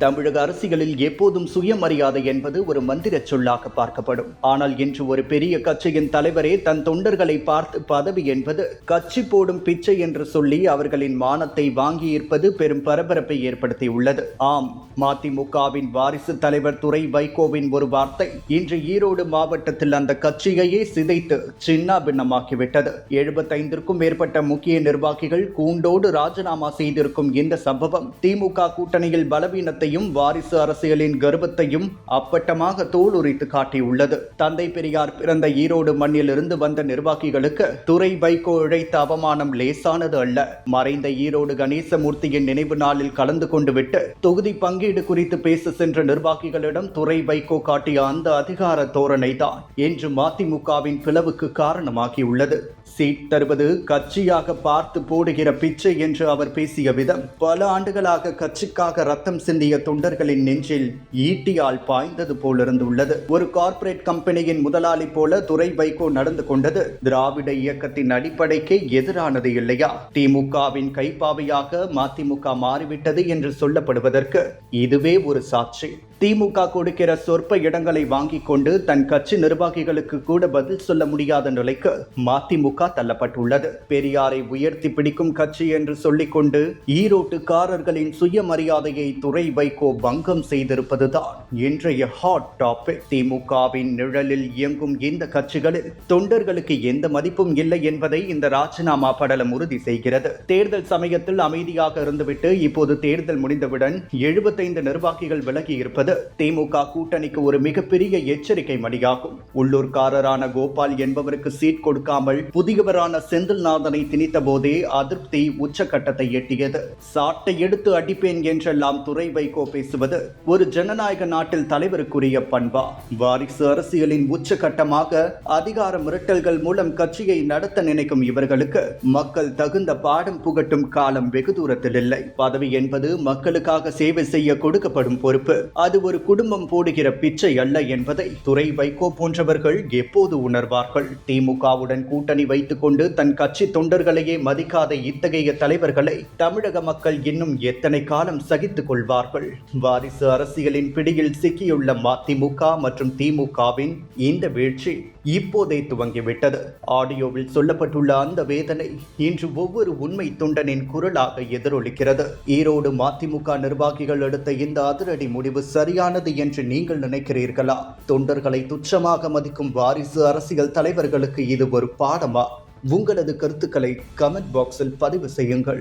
தமிழக அரசியலில் எப்போதும் சுயமரியாதை என்பது ஒரு மந்திரச் சொல்லாக பார்க்கப்படும். ஆனால் இன்று ஒரு பெரிய கட்சியின் தலைவரே தன் தொண்டர்களை பார்த்து பதவி என்பது கட்சி போடும் பிச்சை என்று சொல்லி அவர்களின் மானத்தை வாங்கியிருப்பது பெரும் பரபரப்பை ஏற்படுத்தியுள்ளது. ஆம், மதிமுகவின் வாரிசு தலைவர் துரை வைகோவின் ஒரு வார்த்தை இன்று ஈரோடு மாவட்டத்தில் அந்த கட்சியையே சிதைத்து சின்ன பின்னமாக்கிவிட்டது. 75க்கும் மேற்பட்ட முக்கிய நிர்வாகிகள் கூண்டோடு ராஜினாமா செய்திருக்கும் இந்த சம்பவம் திமுக கூட்டணியில் பலவீனத்தை வாரிசு அரசியலின் கர்வத்தையும் அப்பட்டமாக தோலுரித்து காட்டியுள்ளது. தந்தை பெரியார் பிறந்த ஈரோடு மண்ணில் இருந்து வந்த நிர்வாகிகளுக்கு துரை வைகோ இழைத்த அவமானம் லேசானது அல்ல. மறைந்த ஈரோடு கணேசமூர்த்தியின் நினைவு நாளில் கலந்து கொண்டு விட்டு தொகுதி பங்கீடு குறித்து பேச சென்ற நிர்வாகிகளிடம் துரை வைகோ காட்டிய அந்த அதிகார தோரணை தான் இன்று மதிமுகவின் பிளவுக்கு காரணமாகியுள்ளது. சீட் தருவது கட்சியாக பார்த்து போடுகிற பிச்சை என்று அவர் பேசிய விதம் பல ஆண்டுகளாக கட்சிக்காக ரத்தம் சிந்திய தொண்டர்களின் நெஞ்சில் ஈட்டியால் பாய்ந்தது போலிருந்துள்ளது. ஒரு கார்ப்பரேட் கம்பெனியின் முதலாளி போல துரை வைகோ நடந்து கொண்டது திராவிட இயக்கத்தின் அடிப்படைக்கு எதிரானது இல்லையா? திமுகவின் கைப்பாவையாக மதிமுக மாறிவிட்டது என்று சொல்லப்படுவதற்கு இதுவே ஒரு சாட்சி. திமுக கொடுக்கிற சொற்ப இடங்களை வாங்கிக் கொண்டு தன் கட்சி நிர்வாகிகளுக்கு கூட பதில் சொல்ல முடியாத நிலைக்கு மதிமுக தள்ளப்பட்டுள்ளது. பெரியாரை உயர்த்தி பிடிக்கும் கட்சி என்று சொல்லிக்கொண்டு ஈரோட்டுக்காரர்களின் சுயமரியாதையை துரை வைகோ பங்கம் செய்திருப்பதுதான் இன்றைய ஹாட் டாபிக். திமுகவின் நிழலில் இயங்கும் இந்த கட்சிகளில் தொண்டர்களுக்கு எந்த மதிப்பும் இல்லை என்பதை இந்த ராஜினாமா படலம் உறுதி செய்கிறது. தேர்தல் சமயத்தில் அமைதியாக இருந்துவிட்டு இப்போது தேர்தல் முடிந்தவுடன் 75 நிர்வாகிகள் விலகி இருப்பது திமுக கூட்டணிக்கு ஒரு மிகப்பெரிய எச்சரிக்கை மணியாகும். உள்ளூர்காரரான கோபால் என்பவருக்கு சீட் கொடுக்காமல் புதியவரான செந்தில்நாதனை திணித்த போதே அதிருப்தி உச்சகட்டத்தை எட்டியது. சாட்டை எடுத்து அடிப்பேன் என்றெல்லாம் துரை வைகோ பேசுவது ஒரு ஜனநாயக நாட்டில் தலைவருக்குரிய பண்பா? வாரிசு அரசியலின் உச்சகட்டமாக அதிகார மிரட்டல்கள் மூலம் கட்சியை நடத்த நினைக்கும் இவர்களுக்கு மக்கள் தகுந்த பாடம் புகட்டும் காலம் வெகு தூரத்தில் இல்லை. பதவி என்பது மக்களுக்காக சேவை செய்ய கொடுக்கப்படும் பொறுப்பு. அது ஒரு குடும்பம் போடுகிற பிச்சை அல்ல என்பதை துரை வைகோ போன்றவர்கள் எப்போது உணர்வார்கள்? திமுகவுடன் கூட்டணி வைத்துக் கொண்டு தன் கட்சி தொண்டர்களையே மதிக்காத இத்தகைய தலைவர்களை தமிழக மக்கள் இன்னும் எத்தனை காலம் சகித்துக் கொள்வார்கள்? வாரிசு அரசியலின் பிடியில் சிக்கியுள்ள மதிமுக மற்றும் திமுகவின் இந்த வீழ்ச்சி இப்போதே துவங்கிவிட்டது. ஆடியோவில் சொல்லப்பட்டுள்ள அந்த வேதனை இன்று ஒவ்வொரு உண்மை தொண்டனின் குரலாக எதிரொலிக்கிறது. ஈரோடு மதிமுக நிர்வாகிகள் எடுத்த இந்த அதிரடி முடிவு சரியானது என்று நீங்கள் நினைக்கிறீர்களா? தொண்டர்களை துச்சமாக மதிக்கும் வாரிசு அரசியல் தலைவர்களுக்கு இது ஒரு பாடமா? உங்களது கருத்துக்களை கமெண்ட் பாக்ஸில் பதிவு செய்யுங்கள்.